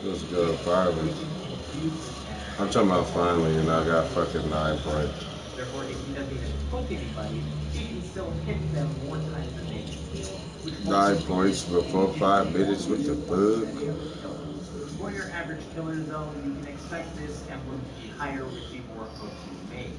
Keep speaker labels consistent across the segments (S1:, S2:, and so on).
S1: Let's go, finally. I'm talking about finally, and I got fucking 9 points.
S2: Therefore, if he doesn't even hook anybody, he can still hit them more times than they can heal, which
S1: 9 points
S2: ultimately
S1: before
S2: gives you
S1: 5 minutes.
S2: more
S1: What the
S2: than
S1: fuck?
S2: the other killers. For your average killer, though, you can expect this emblem to be higher with the more hooks you make.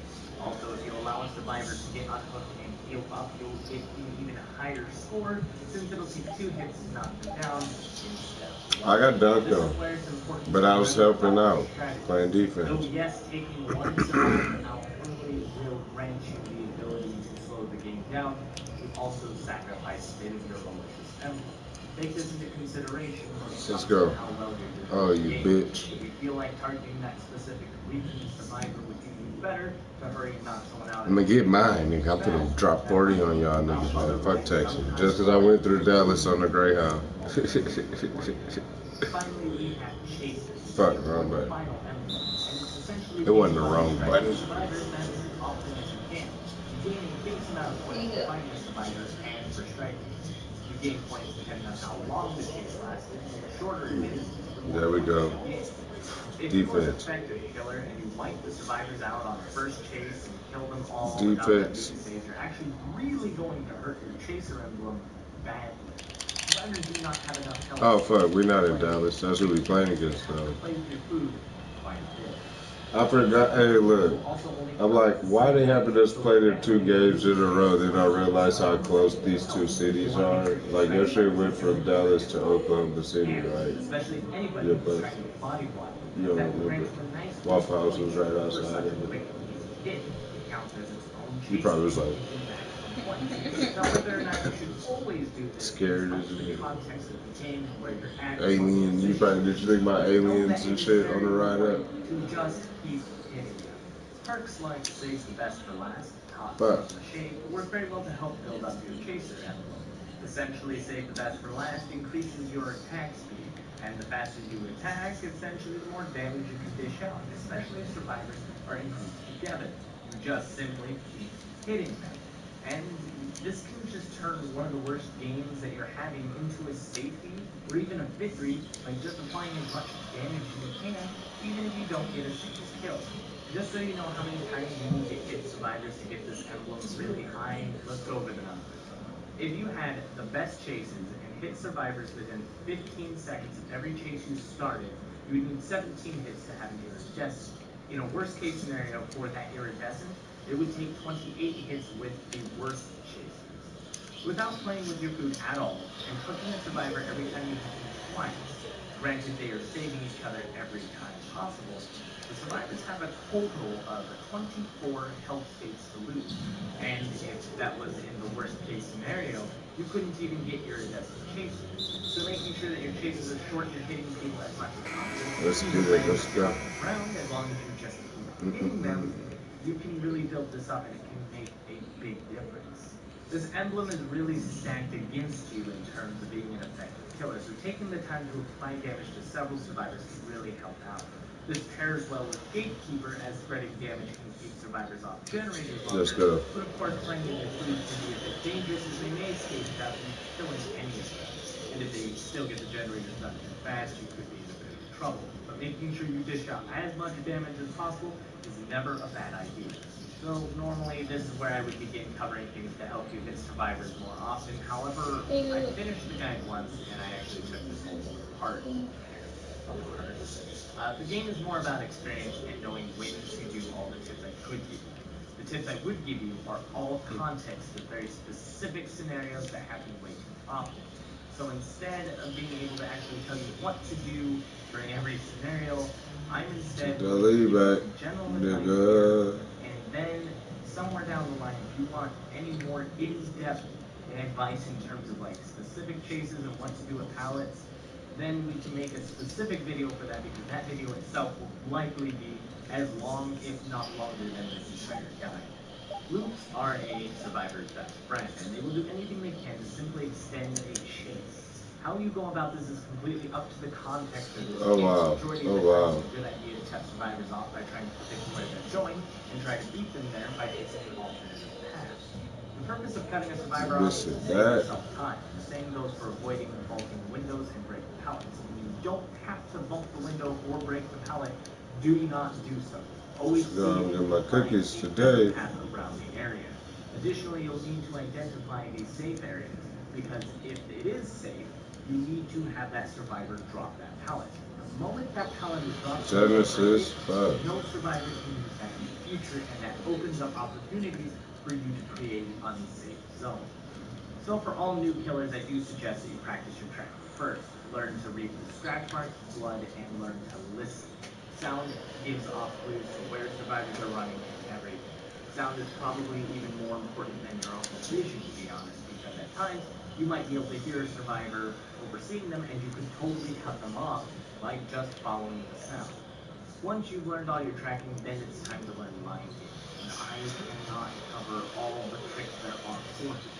S2: Also, if you allow a survivor to get unhooked and heal up, you'll get an even higher score since it'll take 2 hits to knock them down instead of
S1: I
S2: one.
S1: got dunked
S2: This
S1: though,
S2: is where it's important
S1: but
S2: to
S1: I was
S2: remember
S1: helping
S2: about your
S1: out,
S2: strategy.
S1: playing
S2: Though,
S1: defense.
S2: yes, taking one survivor out early will grant you the ability to slow the game down, you also sacrifice a bit of your malicious emblem. Take this into consideration when it
S1: Let's
S2: comes to
S1: go.
S2: how well you're
S1: Oh,
S2: defending the
S1: you
S2: game.
S1: bitch.
S2: If you feel like targeting that specific weakened survivor would do you better to hurry and knock someone out
S1: I'm
S2: and
S1: gonna get
S2: get your
S1: mine,
S2: points
S1: nigga. I'm
S2: back,
S1: finna drop
S2: that's
S1: 40 on
S2: fine.
S1: y'all niggas, man. Fuck
S2: Otherwise,
S1: Texas. Just
S2: sometimes
S1: because I
S2: that
S1: went through Dallas on
S2: flexibility
S1: the
S2: is
S1: Greyhound.
S2: also just as important. Finally, we have chasers, the
S1: Fuck, wrong
S2: fourth and
S1: button.
S2: final emblem, and it's essentially
S1: It wasn't
S2: based
S1: the
S2: on
S1: wrong
S2: striking
S1: button.
S2: survivors as often as you can. You gain a base amount of points for finding a survivor and for striking them. You gain points depending on how long the chase lasted, and the shorter it is, the more
S1: There we
S2: points
S1: go.
S2: you gain. If you are an
S1: Defense.
S2: effective killer and you wipe the survivors out on the first chase and kill them all without them
S1: Defense.
S2: being saved, you're actually really going to hurt your chaser emblem badly. Survivors do not have enough health
S1: Oh,
S2: to
S1: fuck. We
S2: keep
S1: not in
S2: playing,
S1: Dallas. That's who we
S2: making sure
S1: playing
S2: that you
S1: against,
S2: have to
S1: though.
S2: play with your food quite a bit.
S1: I forgot. Hey,
S2: Second,
S1: look.
S2: you'll also only
S1: I'm
S2: count
S1: like,
S2: as
S1: why they
S2: 7
S1: having us
S2: so
S1: play the two
S2: eventually you'll
S1: games in
S2: lose
S1: a row?
S2: chase
S1: Then I
S2: unless the
S1: realize how
S2: survivor
S1: close
S2: really
S1: these two
S2: helps. You
S1: cities
S2: want to make
S1: are.
S2: sure your
S1: Like, your
S2: strategy
S1: shit
S2: is
S1: went from
S2: every bit
S1: Dallas
S2: as
S1: to
S2: effective
S1: Oklahoma
S2: as it
S1: City,
S2: can,
S1: right?
S2: especially if
S1: Yeah,
S2: anybody is
S1: but
S2: trying to body block you.
S1: you don't
S2: That will
S1: remember.
S2: grant you a nice boost
S1: Waffle
S2: of
S1: House was
S2: points
S1: right
S2: for
S1: outside
S2: such a
S1: of it.
S2: quick and easy hit. It counts as its own
S1: He
S2: chase
S1: probably was
S2: and
S1: like,
S2: gives you maximum points. Now, whether or not you should always do this is
S1: scared
S2: up
S1: as a
S2: to the
S1: nigga.
S2: context of the game and where you're at in what your
S1: Alien. You probably
S2: position,
S1: did you think about
S2: but know
S1: aliens
S2: that
S1: and
S2: it is
S1: shit on the
S2: very
S1: ride up?
S2: important to just keep hitting them. Perks like save the best for last, toss
S1: Fuck.
S2: from the shade, work very well to help build up your chaser emblem. Essentially, save the best for last increases your attack speed, and the faster you attack, essentially the more damage you can dish out, especially if survivors are in groups together. You just simply keep hitting them. And this can just turn one of the worst games that you're having into a safety or even a victory by just applying as much damage as you can, even if you don't get a single kill. Just so you know how many times you need to hit survivors to get this emblem really high, let's go over the numbers. If you had the best chases and hit survivors within 15 seconds of every chase you started, you would need 17 hits to have an iridescent. In a worst case scenario for that iridescent, it would take 28 hits with the worst chasers. Without playing with your food at all and hooking a survivor every time you hit them twice, granted they are saving each other every time possible, the survivors have a total of 24 health states to lose. And if that was in the worst case scenario, you couldn't even get iridescent chasers. So making sure that your chases are short and hitting people as much as possible,
S1: Let's
S2: either
S1: get it.
S2: land
S1: Let's
S2: or
S1: go.
S2: on the ground, as long as you just keep hitting them,
S1: Mm-mm-mm.
S2: you can really build this up and it can make a big difference. This emblem is really stacked against you in terms of being an effective killer, so taking the time to apply damage to several survivors can really help out. This pairs well with Gatekeeper, as spreading damage can keep survivors off generators
S1: Let's
S2: longer,
S1: go.
S2: but of course playing with your food can be a bit dangerous as they may escape without you killing any of them. And if they still get the generators done too fast, you could be in a bit of trouble. But making sure you dish out as much damage as possible is never a bad idea. So normally this is where I would begin covering things to help you hit survivors more often. However, I finished the guide once and I actually took this whole book apart apart. The game is more about experience and knowing when to do all the tips I could give you. The tips I would give you are all context to very specific scenarios that happen way too often. So instead of being able to actually tell you what to do during every scenario, I'm
S1: Take
S2: instead
S1: that
S2: going to
S1: lead
S2: give you
S1: back,
S2: some general advice here,
S1: nigga.
S2: and then somewhere down the line, if you want any more in-depth advice in terms of like specific chases and what to do with pallets, then we can make a specific video for that because that video itself will likely be as long, if not longer, than this entire guide. Loops are a survivor's best friend, and they will do anything they can to simply extend a chase. How you go about this is completely up to the context of this
S1: Oh
S2: game.
S1: wow.
S2: Majority of
S1: Oh
S2: the time, it's
S1: wow.
S2: a good idea to test survivors off by trying to predict where they're going and try to beat them there by taking an alternative path. The purpose of cutting a survivor off is
S1: Listen,
S2: to save
S1: that
S2: yourself time. The same goes for avoiding vaulting windows and breaking pallets. don't have to bump the window or break the pallet, do not do so. Always see
S1: I'm getting my
S2: find
S1: cookies
S2: a
S1: today.
S2: path around the area. Additionally, you'll need to identify the safe areas, because if it is safe, you need to have that survivor drop that pallet. The moment that pallet is dropped,
S1: Genesis 5.
S2: no survivor can use that in the future, and that opens up opportunities for you to create an unsafe zone. So for all new killers, I do suggest that you practice your tracking first. Learn to read through scratch marks, blood, and learn to listen. Sound gives off clues to where survivors are running and everything. Sound is probably even more important than your own vision, to be honest, because at times you might be able to hear a survivor overseeing them and you could totally cut them off by just following the sound. Once you've learned all your tracking, then it's time to learn mind games. And I cannot cover all the tricks there are for you.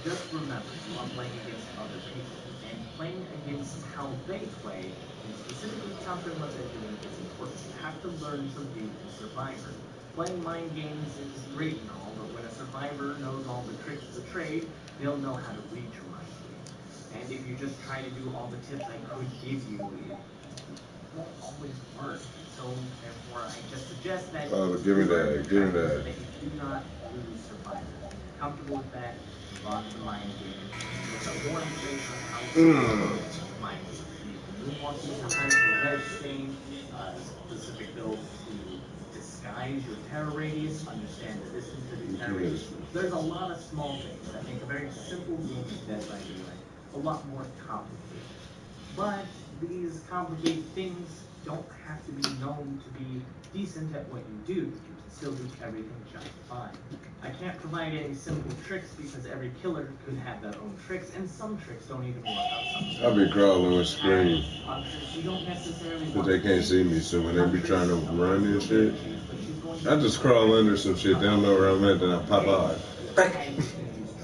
S2: Just remember, you are playing against other people, and playing against how they play, and specifically countering what they're doing, is important. You have to learn to read the survivor. Playing mind games is great and all, but when a survivor knows all the tricks of the trade, they'll know how to read your mind game. And if you just try to do all the tips I could give you, it won't always work. So therefore, I just suggest that
S1: Oh,
S2: you
S1: give me
S2: learn your
S1: that. Give me
S2: tracking so
S1: that.
S2: that you do not lose survivors. When you're comfortable with that, move on to the mind game. Look up more information on how to
S1: Mm.
S2: play mind games. Using moonwalking to hide your red stain, specific builds to disguise your terror radius, understand the distance of your terror radius. There's a lot of small things that make a very simple game of Dead by Daylight a lot more complicated. But these complicated things don't have to be known to be decent at what you do. You can still do everything just fine. I can't provide any simple tricks because every killer could have their own tricks, and some tricks don't even work out
S1: I'll be crawling with screen.
S2: You don't necessarily
S1: But
S2: want
S1: they can't see me, so when they be trying to run and shit, I just crawl under some shit. They don't know where I'm at, then I pop out.
S2: Use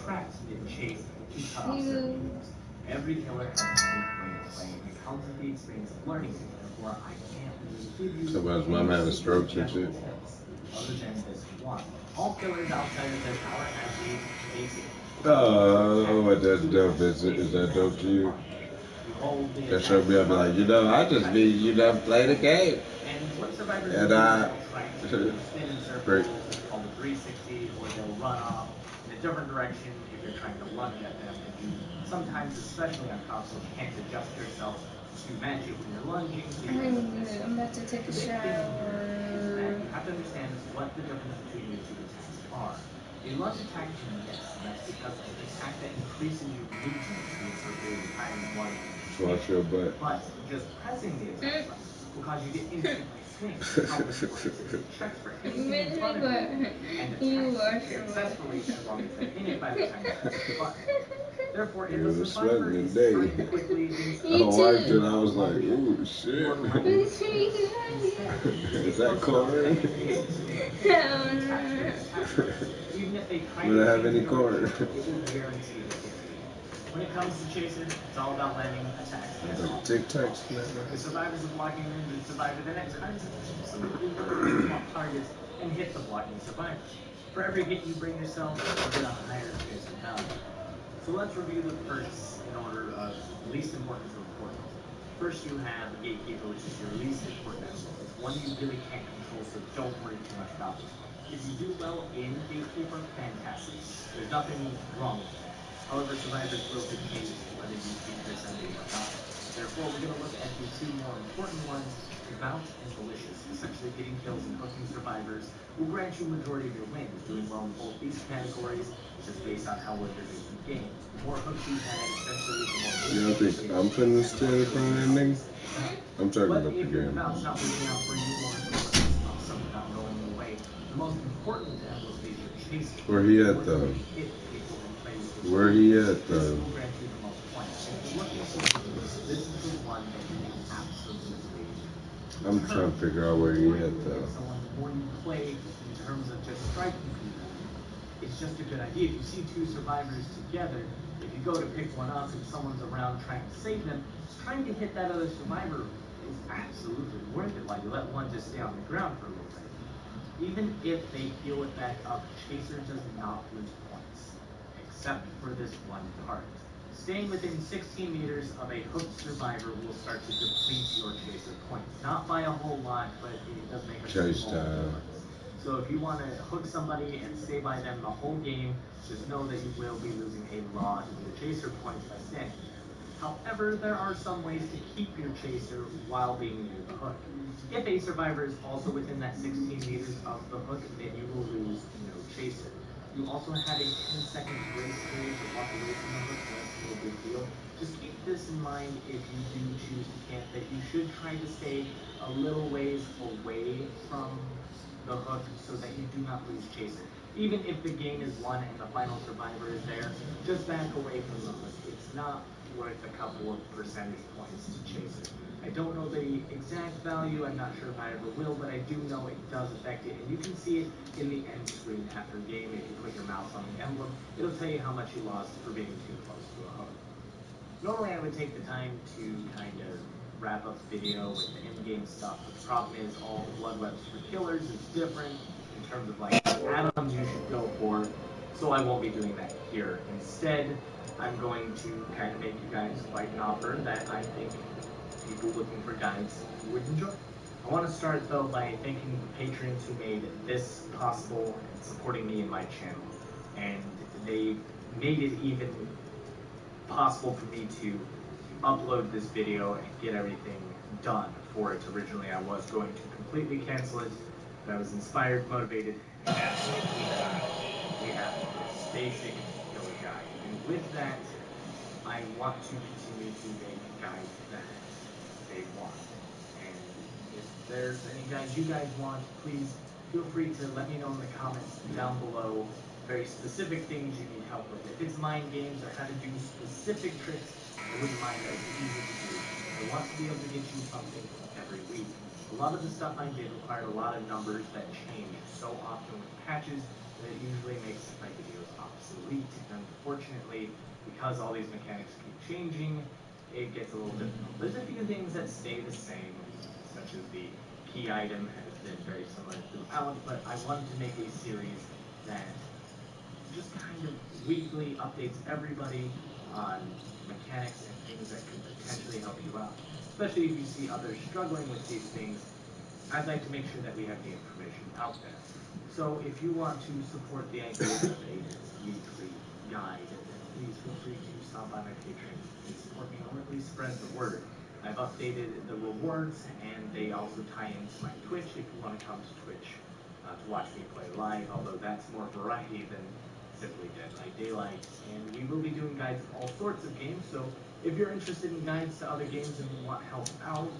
S2: traps mid-chase to cut off certain moves. Every killer has a unique way of playing, and it comes with the experience of learning it. Therefore, I can't really give you
S1: Somebody's mom having strokes and shit.
S2: tips other than this one. All killers outside of their power have these basic.
S1: Oh, what that dope is? Is that dope to you? That showed me, I'll be like, I just be, play the game.
S2: And what survivors
S1: And
S2: do is
S1: I,
S2: they'll try to spin in
S1: great.
S2: circles, it's called a 360, or they'll run off in a different direction if you're trying to lunge at them. And you sometimes, especially on console, can't adjust yourself to match it when you're lunging. So
S3: I'm about to take a shower.
S2: You have to understand what the difference between the two attacks are. A lunge attack is a miss, and that's because it's an attack that increases your movement speed for a period of time in one.
S1: Watch your butt.
S2: But just pressing the attack button will cause you to instantly swing. How this works is it checks for anything in front of you and attacks successfully as long as they're in it by the time you press the button. Therefore, if
S1: It
S2: a
S1: was
S2: survivor
S1: sweating
S2: is
S1: today.
S2: trying to quickly
S1: I wiped it, I was like, ooh, shit. Is that corn?
S2: Even if they try
S1: Would
S2: to
S1: I have any corn?
S2: it will guarantee to hit you. When it comes to Chaser, it's all about landing attacks.
S1: Like Tic Tacs.
S2: The survivors of blocking ninjas survivor then at times absolutely learn to block targets and hit the blocking survivors. For every hit you bring yourself, you get a higher Chaser value. So let's review the perks in order of least important to important. First, you have the Gatekeeper, which is your least important envelope. It's one you really can't control, so don't worry too much about it. If you do well in Gatekeeper, fantastic. There's nothing wrong with that. However, survivors will dictate whether you keep this envelope or not. Therefore, we're going to look at the two more important ones, devout and malicious. Essentially, getting kills and hooking survivors will grant you majority of your wins. Doing well in both these categories is just based on how well you're doing in the game. The more hooks you had, essentially, the more
S1: You don't think I'm finna stand in front of that nigga? I'm talking
S2: but
S1: about the
S2: if your
S1: game.
S2: devout's not working out for you, or something not going your way, the most important envelope is your chaser.
S1: Where he at though? Where he at
S2: This
S1: though?
S2: will grant you the most points. If you're looking for wins, this is the one that you can absolutely
S1: I'm trying to figure out where he at though.
S2: someone the more you play in terms of just striking people, it's just a good idea. If you see two survivors together, if you go to pick one up and someone's around trying to save them, trying to hit that other survivor is absolutely worth it. Like you let one just stay on the ground for a little bit. Even if they heal it back up, Chaser does not lose points, except for this one part. Staying within 16 meters of a hooked survivor will start to deplete your chaser points. Not by a whole lot, but it does make a
S1: Chase
S2: small
S1: time.
S2: difference. So if you want to hook somebody and stay by them the whole game, just know that you will be losing a lot of your chaser points by standing there. However, there are some ways to keep your chaser while being near the hook. If a survivor is also within that 16 meters of the hook, then you will lose no chaser. You also have a 10-second grace period to walk away from the hook, so that's no big deal. Just keep this in mind if you do choose to camp, that you should try to stay a little ways away from the hook so that you do not lose chaser. Even if the game is won and the final survivor is there, just back away from the hook. It's not worth a couple of percentage points to chaser. I don't know the exact value, I'm not sure if I ever will, but I do know it does affect it, and you can see it in the end screen after game. If you put your mouse on the emblem, it'll tell you how much you lost for being too close to a hook. Normally I would take the time to kind of wrap up the video with the end game stuff, but the problem is all the blood webs for killers is different in terms of like atoms you should go for, so I won't be doing that here. Instead, I'm going to kind of make you guys quite an offer that I think people looking for guides would enjoy. I want to start though by thanking the patrons who made this possible and supporting me in my channel. And they made it even possible for me to upload this video and get everything done for it. Originally, I was going to completely cancel it, but I was inspired, motivated, and we have this basic killer guide. And with that, I want to continue to make guides that they want. And if there's any guides you guys want, please feel free to let me know in the comments down below very specific things you need help with. If it's mind games or how to do specific tricks, I wouldn't mind, that it's easy to do. I want to be able to get you something every week. A lot of the stuff I did required a lot of numbers that change so often with patches that it usually makes my videos obsolete. And unfortunately, because all these mechanics keep changing, it gets a little difficult. There's a few things that stay the same, such as the key item has been very similar throughout, but I wanted to make a series that just kind of weekly updates everybody on mechanics and things that could potentially help you out. Especially if you see others struggling with these things, I'd like to make sure that we have the information out there. So if you want to support the idea of a weekly guide, please feel free to stop by my Patreon and support me, or at least spread the word. I've updated the rewards, and they also tie into my Twitch if you want to come to Twitch to watch me play live, although that's more variety than simply Dead by Daylight. And we will be doing guides of all sorts of games, so if you're interested in guides to other games and want help out,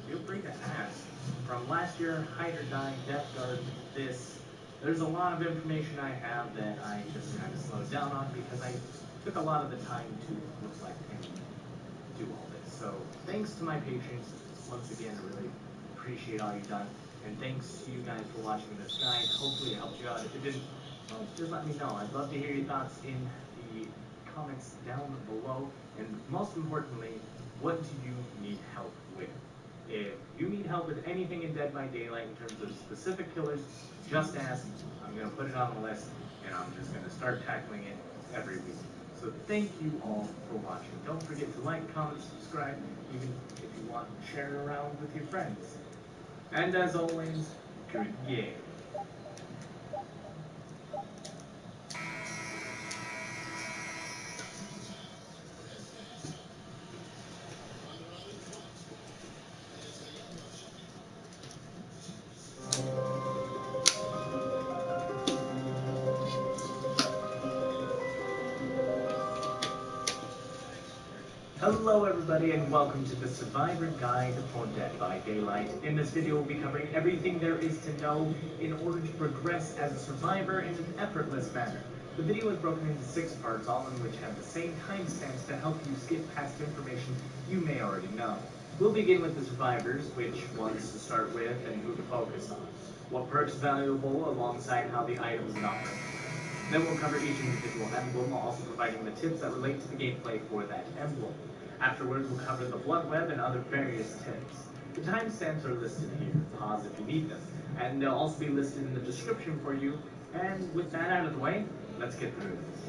S2: feel free to ask. From last year, Hide or Die, Death Guard, this, there's a lot of information I have that I just kind of slowed down on because I took a lot of the time to reflect and do all this. So thanks to my patrons, once again, I really appreciate all you've done. And thanks to you guys for watching this guide. Hopefully it helped you out. If it didn't, well, just let me know. I'd love to hear your thoughts in the comments down below. And most importantly, what do you need help with? If you need help with anything in Dead by Daylight in terms of specific killers, just ask. I'm going to put it on the list, and I'm just going to start tackling it every week. So thank you all for watching. Don't forget to like, comment, subscribe, even if you want, share it around with your friends. And as always, good game. Hello everybody, and welcome to the Survivor Guide for Dead by Daylight. In this video we'll be covering everything there is to know in order to progress as a survivor in an effortless manner. The video is broken into 6 parts, all in which have the same timestamps to help you skip past information you may already know. We'll begin with the survivors, which ones to start with and who to focus on. What perks valuable alongside how the items number. Then we'll cover each individual emblem, also providing the tips that relate to the gameplay for that emblem. Afterwards, we'll cover the blood web and other various tips. The timestamps are listed here. Pause if you need them. And they'll also be listed in the description for you. And with that out of the way, let's get through this.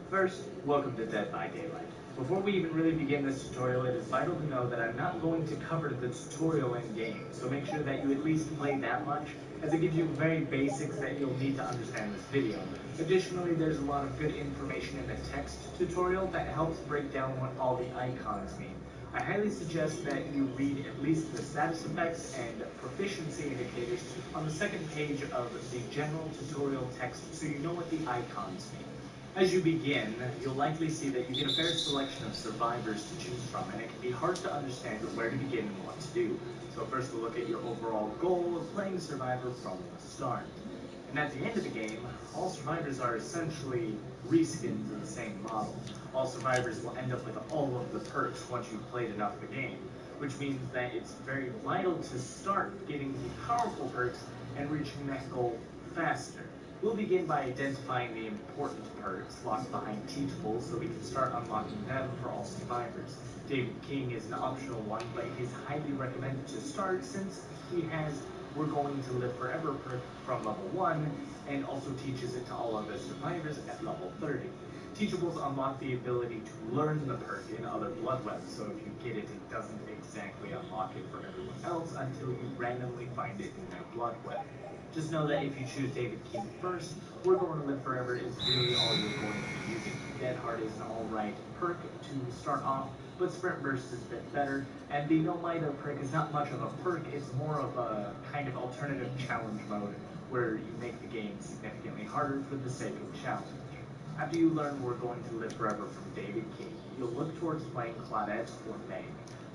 S2: First, welcome to Dead by Daylight. Before we even really begin this tutorial, it is vital to know that I'm not going to cover the tutorial in game, so make sure that you at least play that much, as it gives you very basics that you'll need to understand this video. Additionally, there's a lot of good information in the text tutorial that helps break down what all the icons mean. I highly suggest that you read at least the status effects and proficiency indicators on the second page of the general tutorial text so you know what the icons mean. As you begin, you'll likely see that you get a fair selection of survivors to choose from, and it can be hard to understand where to begin and what to do. So first we'll look at your overall goal of playing Survivor from the start. And at the end of the game, all survivors are essentially reskins of the same model. All survivors will end up with all of the perks once you've played enough of the game, which means that it's very vital to start getting the powerful perks and reaching that goal faster. We'll begin by identifying the important perks locked behind teachables so we can start unlocking them for all survivors. David King is an optional one, but he's highly recommended to start since he has We're Going to Live Forever perk from level 1 and also teaches it to all other survivors at level 30. Teachables unlock the ability to learn the perk in other blood webs, so if you get it, it doesn't exactly unlock it for everyone else until you randomly find it in their blood web. Just know that if you choose David King first, We're Going to Live Forever is really all you're going to be using. Dead Heart is an alright perk to start off, but Sprint Burst is a bit better, and the No Mida perk is not much of a perk, it's more of a kind of alternative challenge mode where you make the game significantly harder for the sake of challenge. After you learn We're Going to Live Forever from David King, you'll look towards playing Claudette or Meg.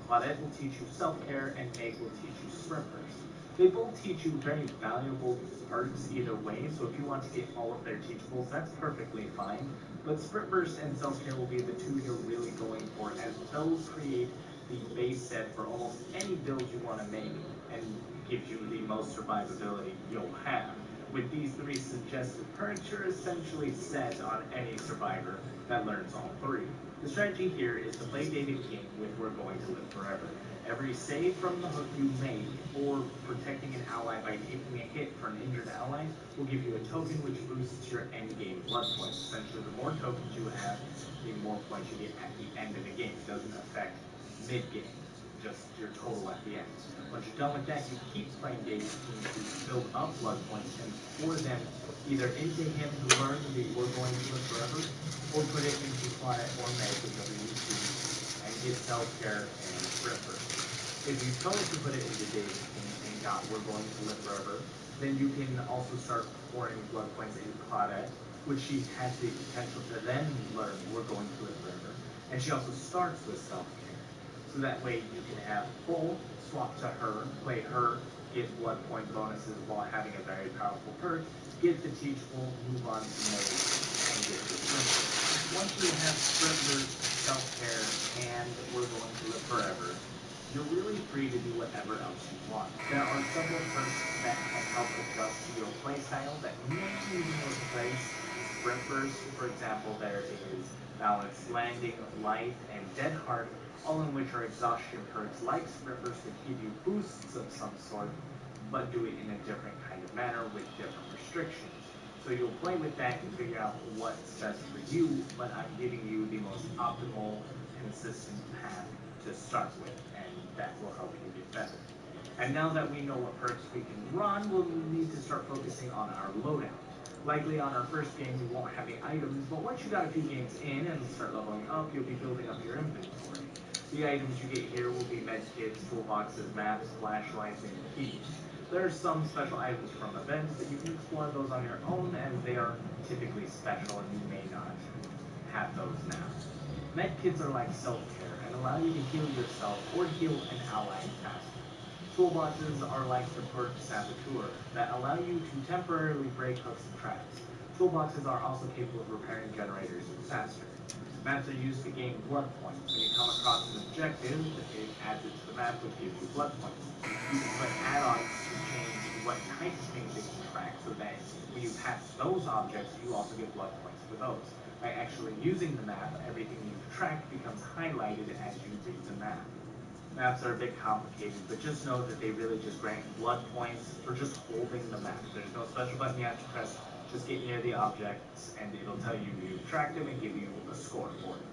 S2: Claudette will teach you self-care, and Meg will teach you Sprint Burst. They both teach you very valuable perks either way, so if you want to get all of their teachables, that's perfectly fine. But Sprint Burst and Self-Care will be the two you're really going for, as those create the base set for almost any build you want to make and gives you the most survivability you'll have. With these three suggested perks, you're essentially set on any survivor that learns all three. The strategy here is to play David King with We're Going to Live Forever. Every save from the hook you make, or protecting an ally by taking a hit for an injured ally, will give you a token which boosts your endgame blood points. Essentially, the more tokens you have, the more points you get at the end of the game. It doesn't affect mid-game, just your total at the end. Once you're done with that, you keep playing David King to build up blood points and pour them either into him to learn the We're Going to Live Forever, or put it into Claudette or Meg, whichever you choose, and get self-care and Ripper. If you chose to put it into David King and got We're Going to Live Forever, then you can also start pouring blood points into Claudette, which she has the potential to then learn We're Going to Live Forever. And she also starts with self-care. So that way you can have both swap to her, play her, get blood point bonuses while having a very powerful perk, get the teachable, move on to mode, and get the sprint. Once you have sprint burst, self-care, and We're Going to Live Forever, you're really free to do whatever else you want. There are several perks that can help adjust to your playstyle that may even replace Sprint Burst. For example, there is Balanced Landing, Life, and Dead Heart, all in which are exhaustion perks like Sprint Burst that give you boosts of some sort, but do it in a different kind of manner with different restrictions. So you'll play with that and figure out what's best for you, but I'm giving you the most optimal, consistent path to start with, and that will help you get better. And now that we know what perks we can run, we'll need to start focusing on our loadout. Likely on our first game we won't have any items, but once you got a few games in and start leveling up, you'll be building up your inventory. The items you get here will be medkits, toolboxes, maps, flashlights, and keys. There are some special items from events, but you can explore those on your own as they are typically special and you may not have those now. Medkits are like self-care and allow you to heal yourself or heal an ally faster. Toolboxes are like the perk Saboteur that allow you to temporarily break hooks and traps. Toolboxes are also capable of repairing generators faster. Maps are used to gain blood points. When you come across an objective, it adds it to the map, which gives you blood points. You can put add-ons to change what type of things it can track so that when you pass those objects, you also get blood points for those. By actually using the map, everything you've tracked becomes highlighted as you read the map. Maps are a bit complicated, but just know that they really just grant blood points for just holding the map. There's no special button you have to press, just get near the objects and it'll tell you you've tracked them and give you a score for it.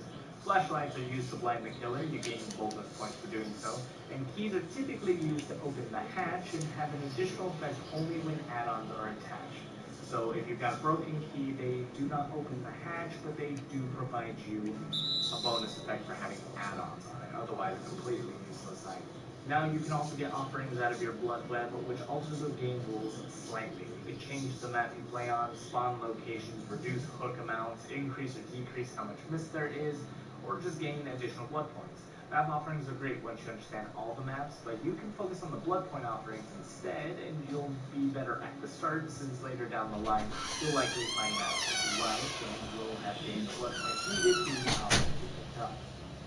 S2: Flashlights are used to blind the killer. You gain bonus points for doing so. And keys are typically used to open the hatch and have an additional effect only when add-ons are attached. So if you've got a broken key, they do not open the hatch, but they do provide you a bonus effect for having add-ons on it. Otherwise, a completely useless item. Now you can also get offerings out of your blood web, which alters the game rules slightly. You can change the map you play on, spawn locations, reduce hook amounts, increase or decrease how much mist there is, or just gain additional blood points. Map offerings are great once you understand all the maps, but you can focus on the blood point offerings instead, and you'll be better at the start, since later down the line, you'll likely find maps that you like, and will have gained the blood points needed due to the offerings you picked up.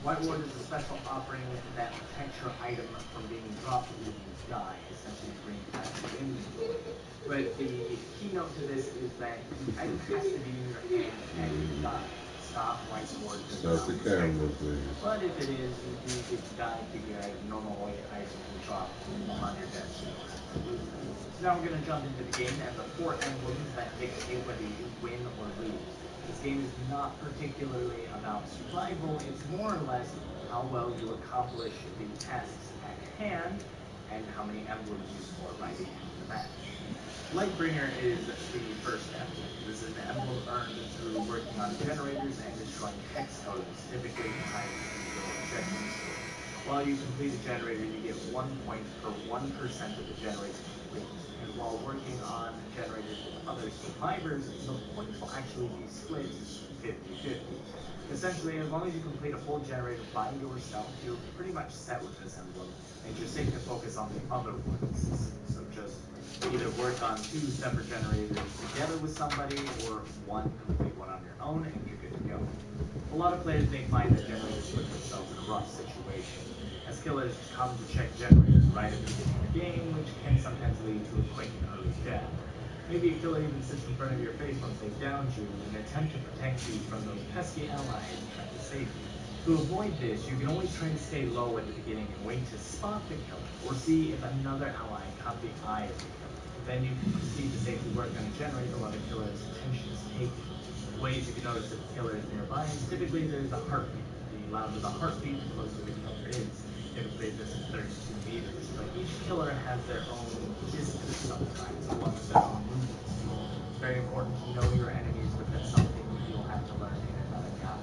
S2: White Ward is a special offering that protects your item from being dropped when you die, essentially bringing it back to your inventory. But the keynote to this is that the item has to be in your hand and you die. Stop White Ward does
S1: Stop
S2: not
S1: the
S2: protect
S1: camera,
S2: you.
S1: please.
S2: But if it is, you do get to die, keep your item. Normally, items will drop upon your death, so you don't have to lose them. So now we're going to jump into the game and the 4 emblems that dictate whether you win or lose. This game is not particularly about survival, it's more or less how well you accomplish the tasks at hand and how many emblems you score by the end of the match. Lightbringer is the first emblem. This is an emblem earned through working on generators and destroying hex codes, typically tied to your objective score. While you complete a generator, you get 1 point per 1% of the generator complete. And while working on generators with other survivors, the points will actually be split 50-50. Essentially, as long as you complete a full generator by yourself, you're pretty much set with this emblem, and you're safe to focus on the other ones. So just either work on 2 separate generators together with somebody, or one complete one on your own, and you're good to go. A lot of players may find that generators put themselves in a rough situation, as killers come to check generators right at the beginning of the game, which can sometimes lead to a quick and early death. Maybe a killer even sits in front of your face once they've downed you in an attempt to protect you from those pesky allies trying to save you. To avoid this, you can always try and stay low at the beginning and wait to spot the killer, or see if another ally caught the eye of the killer. Then you can proceed to safely work on a generator while the killer's attention is taken. Ways you can notice if the killer is nearby is typically there's a heartbeat. The louder the heartbeat, the closer the killer is. Typically this is 32 meters, but each killer has their own distance sometimes, along with their own movement speed. It's very important to know your enemies, but that's something you'll have to learn in another guide.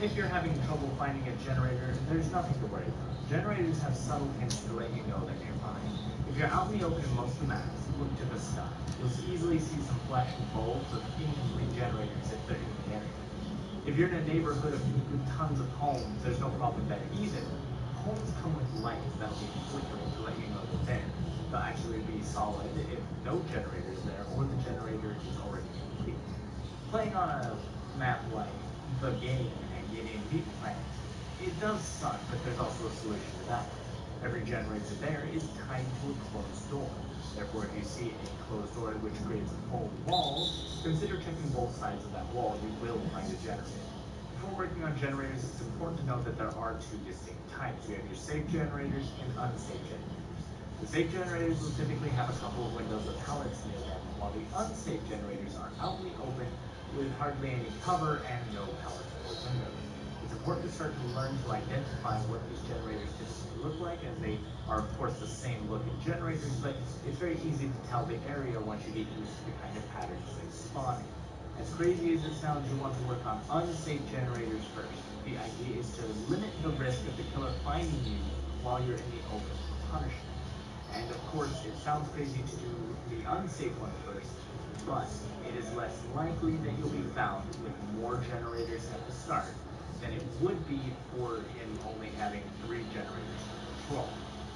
S2: If you're having trouble finding a generator, there's nothing to worry about. Generators have subtle hints to let you know they're nearby. If you're out in the open in most of the maps, look to the sky. You'll easily see some flashing bulbs of incomplete generators if they're in the area. If you're in a neighborhood with tons of homes, there's no problem there either. Homes come with lights that'll be flickering to let you know they're there. They'll actually be solid if no generator is there or the generator is already complete. Playing on a map like the game and getting meat plants, it does suck, but there's also a solution to that. Every generator there is tied to a closed door. Therefore, if you see a closed door which creates a full wall, consider checking both sides of that wall. You will find a generator. Before working on generators, it's important to note that there are 2 distinct types. You have your safe generators and unsafe generators. The safe generators will typically have a couple of windows with pallets near them, while the unsafe generators are out in the open with hardly any cover and no pallets or windows. It's important to start to learn to identify what these generators typically look like, as they are of course the same look in generators, but it's very easy to tell the area once you get used to the kind of patterns they spawn in. As crazy as it sounds, you want to work on unsafe generators first. The idea is to limit the risk of the killer finding you while you're in the open for punishment. And of course, it sounds crazy to do the unsafe one first, but it is less likely that you'll be found with more generators at the start than it would be for him only having 3 generators to control.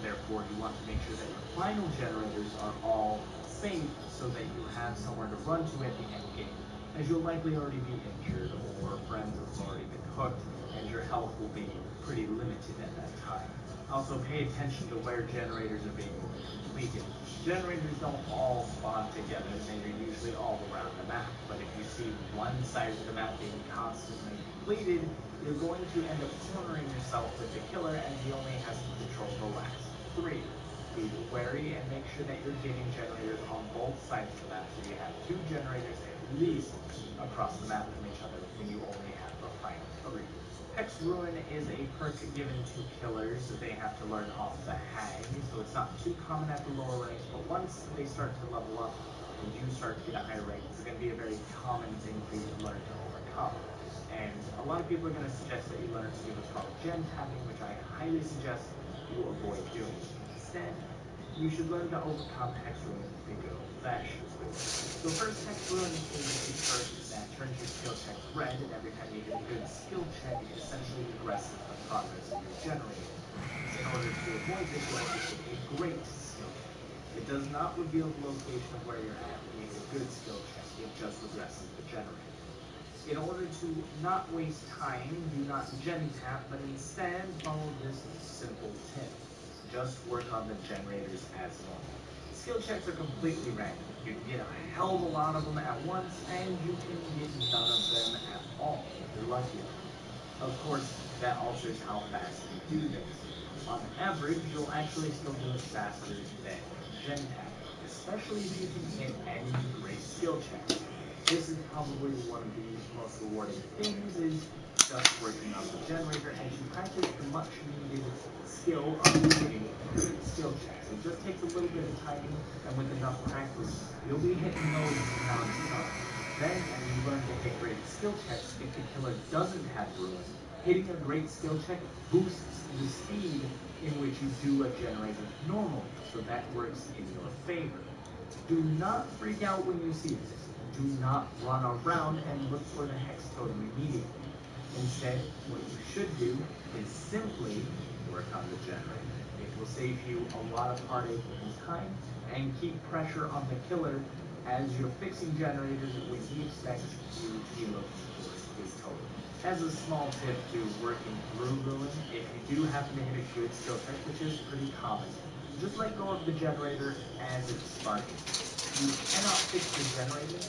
S2: Therefore, you want to make sure that your final generators are all safe so that you have somewhere to run to at the end game, as you'll likely already be injured or friends have already been hooked, and your health will be pretty limited at that time. Also, pay attention to where generators are being completed. Generators don't all spawn together, they are usually all around the map, but if you see one side of the map being constantly completed, you're going to end up cornering yourself with the killer, as he only has to control the last 3. Be wary and make sure that you're getting generators on both sides of the map, so you have 2 generators at least across the map from each other when you only have the final 3. Hex Ruin is a perk given to killers that they have to learn off the hag, so it's not too common at the lower ranks, but once they start to level up and you start to get a higher rank, it's going to be a very common thing for you to learn to overcome. And a lot of people are going to suggest that you learn to do what's called gen tapping, which I highly suggest you avoid doing. Instead, you should learn to overcome Hex Ruin the good old-fashioned way. So first, Hex Ruin is a perk that turns your skill checks red, and every time you hit a good skill check, it essentially regresses the progress of your generator. In order to avoid this, you also take a great skill check. It does not reveal the location of where you're at when you hit a good skill check, it just regresses the generator. In order to not waste time, do not gen tap, but instead follow this simple tip. Just work on the generators as normal. Skill checks are completely random. You can get a hell of a lot of them at once, and you can get none of them at all if you're lucky enough. Of course, that alters how fast you do this. On average, you'll actually still do it faster than gen tapping, especially if you can hit any great skill checks. This is probably one of the most rewarding things is just working on the generator as you practice the much needed skill of hitting good skill checks. It just takes a little bit of timing, and with enough practice, you'll be hitting those non-stop. Then, as you learn to hit great skill checks, if the killer doesn't have ruin, hitting a great skill check boosts the speed in which you do a generator normally, so that works in your favor. Do not freak out when you see this. Do not run around and look for the hex totem immediately. Instead, what you should do is simply work on the generator. It will save you a lot of heartache and time, and keep pressure on the killer as you're fixing generators when he expects you to be looking for his totem. As a small tip to working through Ruin, if you do happen to hit a good skill check, which is pretty common, just let go of the generator as it's sparking. You cannot fix the generator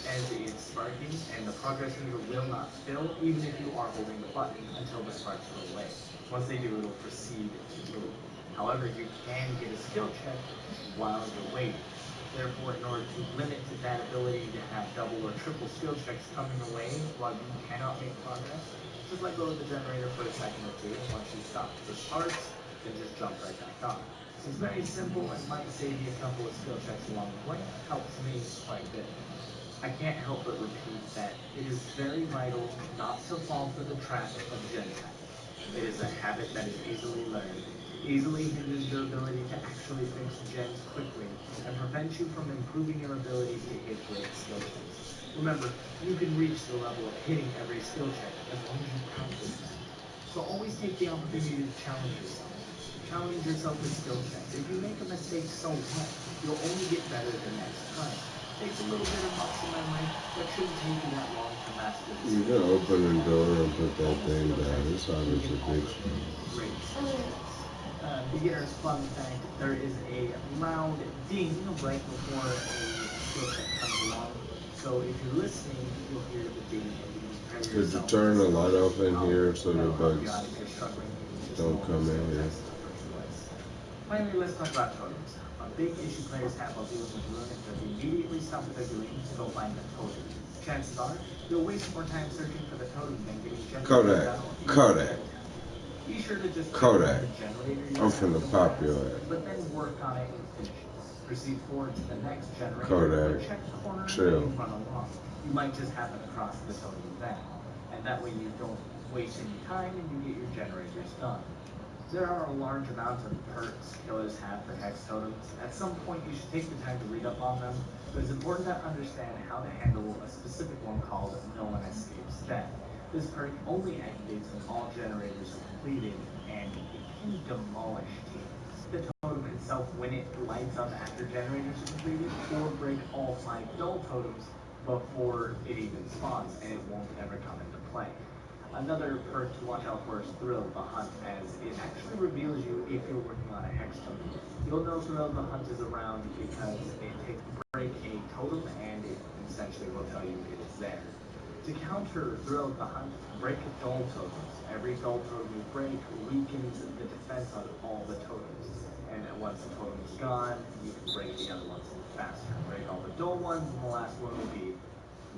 S2: as it's sparking, and the progress meter will not fill even if you are holding the button until the sparks go away. Once they do, it'll proceed to move. However, you can get a skill check while you're waiting. Therefore, in order to limit that ability to have double or triple skill checks coming away while you cannot make progress, just let go of the generator for a second or two, and once you stop the sparks, then just jump right back on. It's very simple and might save you a couple of skill checks along the way. Helps me quite a bit. I can't help but repeat that it is very vital not to fall for the trap of gen tapping. It is a habit that is easily learned, easily hinders your ability to actually fix gens quickly, and prevents you from improving your ability to hit great skill checks. Remember, you can reach the level of hitting every skill check as long as you practice them. So always take the opportunity to challenge yourself. Challenge yourself with skill checks. If you make a mistake, so what? You'll only get better the next time. Takes a little bit of muscle memory, but shouldn't take you that long to master the
S1: You
S2: skill.
S1: can open the
S2: Remember,
S1: door and put
S2: all
S1: that
S2: the
S1: thing
S2: skill
S1: down.
S2: checks
S1: It's
S2: you
S1: always
S2: can
S1: a big
S2: also hit great skill
S1: thing.
S2: checks. Beginner's fun fact, there is a loud ding right before a skill check comes along. So if you're listening, you'll hear the ding and you can prepare
S1: Could you
S2: yourself to
S1: turn the
S2: skip
S1: light off in here so the
S2: that'll help you
S1: bugs
S2: out if you're struggling to
S1: don't
S2: solve
S1: come
S2: the
S1: in
S2: skill
S1: here?
S2: checks in the first place. Finally, let's talk about totems. A big issue players have while dealing with Ruin is that they immediately stop what they're doing to go find the totem. Chances are, you'll waste more time searching for the totem than getting generators
S1: Kodak.
S2: done or even
S1: Kodak.
S2: gen tapping. Be sure to just check out
S1: Kodak.
S2: the generator you're
S1: I'm
S2: at
S1: finna
S2: real
S1: pop
S2: fast,
S1: your ass.
S2: but then work on it and finish it. Proceed forward to the next generator,
S1: Kodak.
S2: but check the corner that
S1: Chill.
S2: you run along. You might just happen across the totem then, and that way you don't waste any time and you get your generators done. There are a large amount of perks killers have for hex totems. At some point, you should take the time to read up on them, but it's important to understand how to handle a specific one called No One Escapes Death. This perk only activates when all generators are completed, and it can demolish teams. The totem itself, when it lights up after generators are completed, or break all 5 dull totems before it even spawns, and it won't ever come into play. Another perk to watch out for is Thrill of the Hunt, as it actually reveals you if you're working on a hex totem. You'll know Thrill of the Hunt is around because it takes break a totem and it essentially will tell you it is there. To counter Thrill of the Hunt, break dull totems. Every dull totem you break weakens the defense on all the totems. And once the totem is gone, you can break the other ones faster. Break all the dull ones, and the last one will be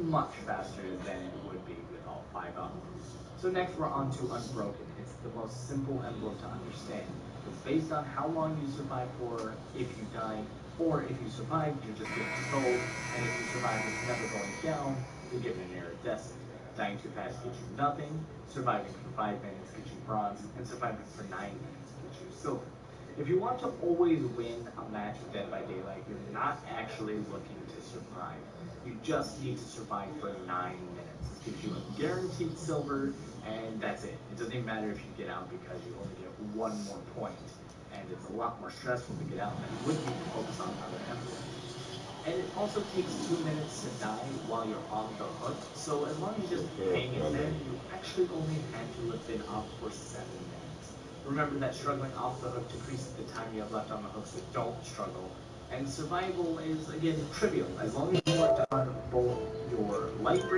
S2: much faster than it would be with all 5 up. So next we're on to Unbroken. It's the most simple emblem to understand. It's based on how long you survive for if you die, or if you survive, you're just getting sold, and if you survive, it's never going down, you're given an air of destiny. Dying too fast gets you nothing, surviving for 5 minutes gets you bronze, and surviving for 9 minutes gets you silver. If you want to always win a match with Dead by Daylight, you're not actually looking to survive. You just need to survive for 9 minutes. This gives you a guaranteed silver, and that's it. It doesn't even matter if you get out because you only get one more point, and it's a lot more stressful to get out than it would be to focus on other emblems. And it also takes 2 minutes to die while you're on the hook, so as long as you just hang in there, you actually only had to have been up for 7 minutes. Remember that struggling off the hook decreases the time you have left on the hook, so don't struggle. And survival is, again, trivial. As long as you worked on both your life